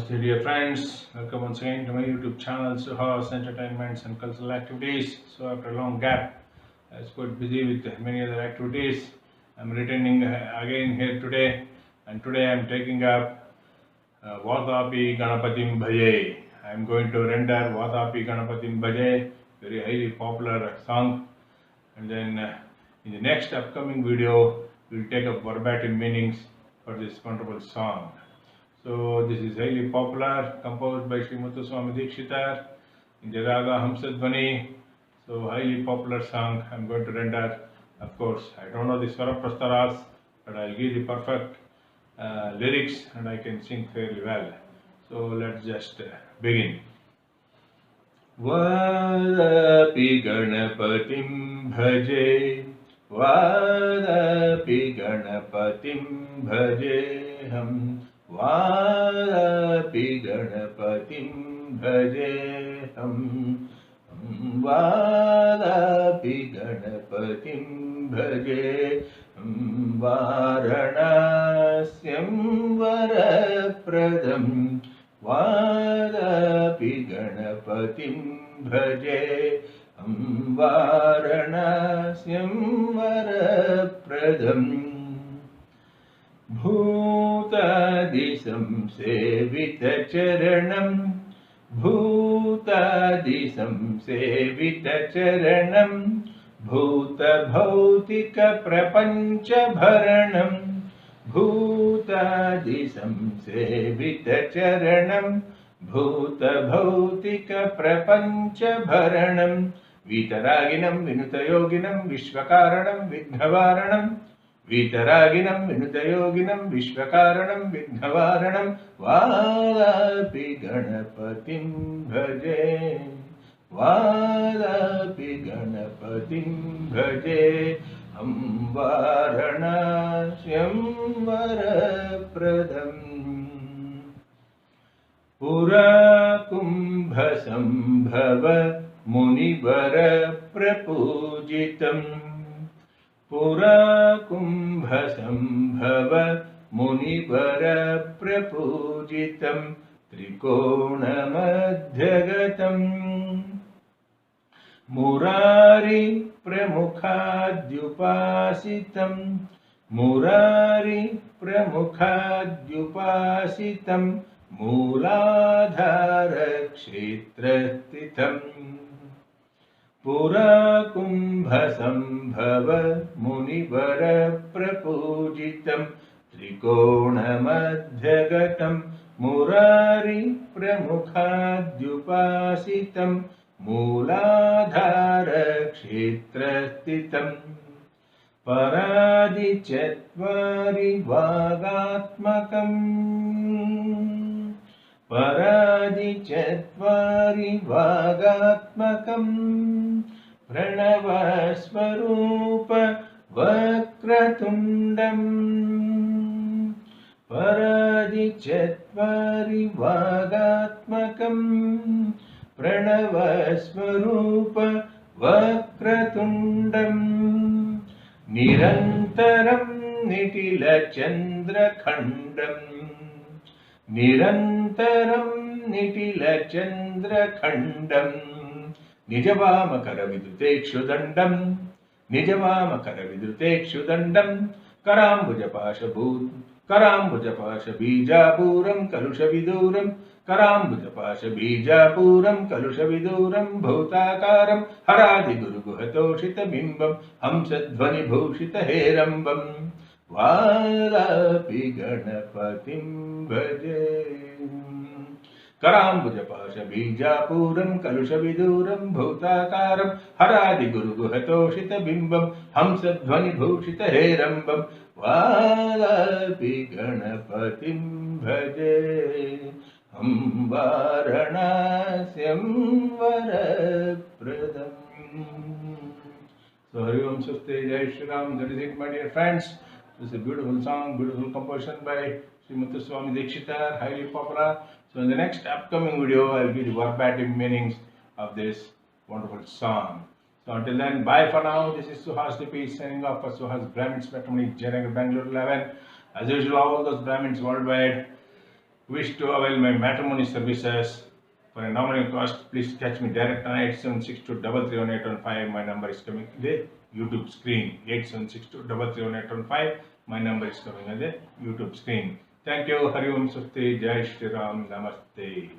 Namaste dear friends, welcome once again to my YouTube channel Suhas Entertainments and Cultural Activities. So after a long gap, I was quite busy with many other activities. I'm returning again here today, and today I'm taking up Vadapi Ganapatim Bhaje. I'm going to render Vadapi Ganapatim Bhaje, very highly popular song, and then in the next upcoming video we'll take up verbatim meanings for this wonderful song. So this is highly popular, composed by Sri Muthuswami Dikshitar in the Raga Hamsadvani. So highly popular song. I'm going to render. Of course, I don't know the Swara Prastaras, but I'll give the perfect lyrics and I can sing fairly well. So let's just begin. Vadapi Ganapatim Bhaje, Vadapi Ganapatim Bhajeham. Vadapi Ganapatim Bhajeham, Vadapi Ganapatim Bhajeham, Varanasyam Varapradam, Vadapi Ganapatim Bhajeham, Varanasyam Varapradam. Bhutadisam sevita charanam, Bhutadisam sevita charanam, Bhuta bhautika prapancha bharanam, Bhutadisam sevita charanam, Bhuta bhautika prapancha bharanam, Vitaraginam vinutayoginam vishvakaranam vighavaranam, Vitaraginam vinutayoginam vishvakaranam vighavaranam, Vadapi Ganapatim Bhaje, Vadapi Ganapatim Bhaje, Varanasyam Varapradam. Pura Kumbha Sambhava Munivara Prapujitam, Pura Kumbha Sambhava Munivara Prapujitam, Trikona Madhyagatam, Murari Pramukhadhyupasitam, Murari Pramukhadhyupasitam, Mooladhara Kshetrasthitam. Pura Kumbha Sambhava Munivara Prapujitam, Trikona Madhyagatam, Murari Pramukhadhyupasitam, Mooladhara Kshetrasthitam. Paradichatvari Vagatmakam, Paradichatvari Vagatmakam, Pranavasvarupa Vakratundam, Paradichatvari Vagatmakam, Pranavasvarupa Vakratundam, Nirantaram Nitila Chandrakhandam, Nirantaram Nitila Chandrakhandam, Nijavamakara Vidutekshudandam, Nijavamakara Vidutekshudandam, Karambujapasha Bijapuram Kalushaviduram, Karambujapasha Bijapuram Kalushaviduram, Bhutakaram Haradi Guru Guhatoshita Bimbam, Hamsadvani Bhushita Herambam, Vadapi Ganapatim Bhaje. Karambujapasha Bijapuram Kalushaviduram, Bhutakaram Haradi Guru Guhatoshita Bimbam, Hamsadvani Bhushita Herambam, Vadapi Ganapatim Bhaje, Varanasyam Varapradam. So Hari Om Swaste Jai Shri Ram. That is it, my dear friends. This is a beautiful song, beautiful composition by Sri Muthuswami Dikshitar, highly popular. So in the next upcoming video, I will give the verbatim meanings of this wonderful song. So until then, bye for now. This is Suhas DP signing off for Suhas Brahmins Matrimony, Jayanagar, Bangalore 11. As usual, all those Brahmins worldwide, wish to avail my matrimony services for a nominal cost, please catch me direct on 8762331815. My number is coming on the YouTube screen. 8762331815. My number is coming on the YouTube screen. Thank you. Hari Om Swasti. Jai Shri Ram. Namaste.